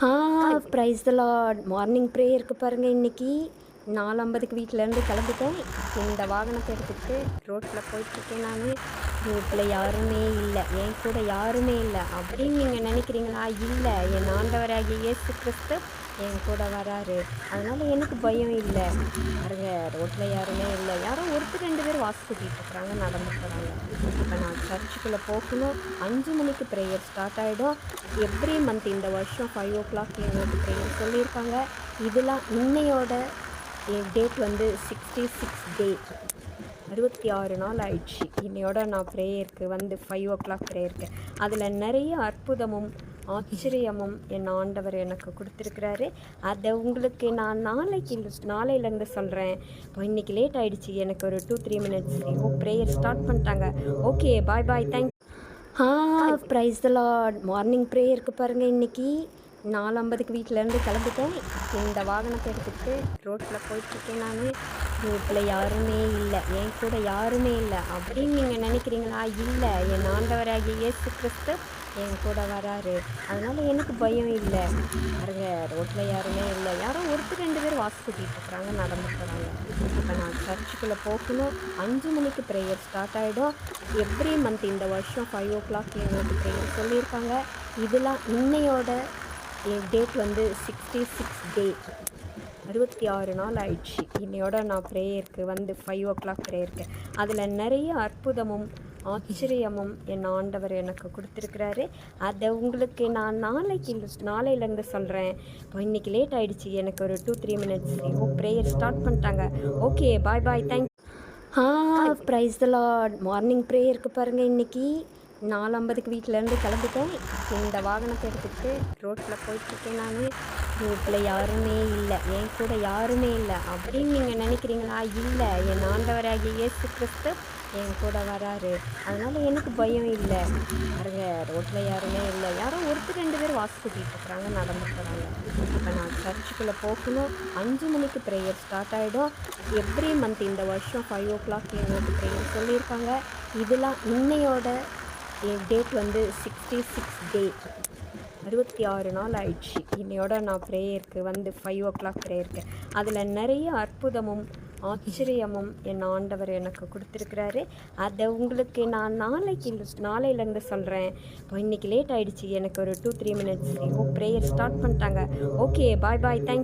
Ah praise the lord. Morning ப்ரேயருக்கு பாருங்கள். இன்றைக்கி 4:50க்கு வீட்டிலேருந்து கிளம்பிட்டேன். இந்த வாகனத்தை எடுத்துக்கிட்டு ரோட்டில் போயிட்டுருக்கேன். நான் ரோட்டில் யாருமே இல்லை, என் கூட யாருமே இல்லை அப்படின்னு நீங்கள் நினைக்கிறீங்களா? இல்லை, என் ஆண்டவராகிய இயேசு கிறிஸ்து என் கூட வராரு. அதனால் எனக்கு பயம் இல்லை. பாருங்க, ரோட்டில் யாருமே இல்லை. யாரோ ஒருத்தர் 2 பேர் வாசு கூட்டிகிட்டு இருக்கிறாங்க, நடந்து போகிறாங்க. இப்போ நான் சர்ச்சுக்குள்ளே போகணும். 5 மணிக்கு ப்ரேயர் ஸ்டார்ட் ஆகிடும். எவ்ரி மந்த் இந்த வருஷம் 5 o'clock எங்களுக்கு ப்ரேயர் சொல்லியிருக்காங்க. இதெல்லாம் இன்னையோட டேட் வந்து 66 டே, 66 நாள் ஆயிடுச்சு. இன்னையோட நான் ப்ரேயருக்கு வந்து 5 o'clock ப்ரேயருக்கு. அதில் நிறைய அற்புதமும் ஆச்சரியமும் என் ஆண்டவர் எனக்கு கொடுத்துருக்குறாரு. அதை உங்களுக்கு நான் நாளையிலேருந்து சொல்கிறேன். இப்போ இன்றைக்கி லேட் ஆகிடுச்சு, எனக்கு ஒரு 2-3 minutes. ப்ரேயர் ஸ்டார்ட் பண்ணிட்டாங்க. Okay, bye bye, thank. Praise the lord. Morning ப்ரேயருக்கு பாருங்கள். இன்றைக்கி 4:50க்கு வீட்டிலேருந்து கிளம்பிட்டேன். இந்த வாகனத்தை எடுத்துக்கிட்டு ரோட்டில் போயிட்டுருக்கேன். நான் ரோட்டில் யாருமே இல்லை, என் கூட யாருமே இல்லை அப்படின்னு நீங்கள் நினைக்கிறீங்களா? இல்லை, என் ஆண்டவராகிய இயேசு கிறிஸ்து என் கூட வராரு. அதனால் எனக்கு பயம் இல்லை. பாருங்க, ரோட்டில் யாருமே இல்லை. யாரோ ஒருத்தர் 2 பேர் வாசு கூட்டிகிட்டு இருக்கிறாங்க, நடந்து போகிறாங்க. இப்போ நான் சர்ச்சுக்குள்ளே போகணும். 5 மணிக்கு ப்ரேயர் ஸ்டார்ட் ஆகிடும். எவ்ரி மந்த் இந்த வருஷம் 5 o'clock எங்களுக்கு ப்ரேயர் சொல்லியிருக்காங்க. இதெல்லாம் இன்னையோட டேட் வந்து 66 டே, 66 நாள் ஆயிடுச்சு. இன்னையோட நான் ப்ரேயருக்கு வந்து 5 o'clock ப்ரேயருக்கு. அதில் நிறைய அற்புதமும் ஆச்சரியமும் என் ஆண்டவர் எனக்கு கொடுத்துருக்குறாரு. அதை உங்களுக்கு நான் நாளையிலேருந்து சொல்கிறேன். இப்போ இன்றைக்கி லேட் ஆகிடுச்சு, எனக்கு ஒரு 2-3 minutes. ப்ரேயர் ஸ்டார்ட் பண்ணிட்டாங்க. Okay, bye bye, thank. Praise the lord. Morning ப்ரேயருக்கு பாருங்கள். இன்றைக்கி 4:50க்கு வீட்டிலேருந்து கிளம்பிட்டேன். இந்த வாகனத்தை எடுத்துக்கிட்டு ரோட்டில் போயிட்டுருக்கேன். நான் ரோட்டில் யாருமே இல்லை, என் கூட யாருமே இல்லை அப்படின்னு நீங்கள் நினைக்கிறீங்களா? இல்லை, என் ஆண்டவராகிய இயேசு கிறிஸ்து என் கூட வராரு. அதனால் எனக்கு பயம் இல்லை. பாருங்க, ரோட்டில் யாருமே இல்லை. யாரோ ஒருத்தர் 2 பேர் வாசு கூட்டிகிட்டு இருக்கிறாங்க, நடந்து போகிறாங்க. இப்போ நான் சர்ச்சுக்குள்ளே போகணும். 5 மணிக்கு ப்ரேயர் ஸ்டார்ட் ஆகிடும். எவ்ரி மந்த் இந்த வருஷம் 5 o'clock எங்களுக்கு ப்ரேயர் சொல்லியிருக்காங்க. இதெல்லாம் இன்னையோட டேட் வந்து 66 டே, 66 நாள் ஆயிடுச்சு. இன்னையோட நான் ப்ரேயருக்கு வந்து 5 o'clock ப்ரேயருக்கு. அதில் நிறைய அற்புதமும் ஆச்சரியமும் என் ஆண்டவர் எனக்கு கொடுத்துருக்குறாரு. அதை உங்களுக்கு நான் நாளையிலேருந்து சொல்கிறேன். இப்போ இன்றைக்கி லேட் ஆகிடுச்சு, எனக்கு ஒரு 2-3 minutes. ப்ரேயர் ஸ்டார்ட் பண்ணிட்டாங்க. Okay, bye bye, thank.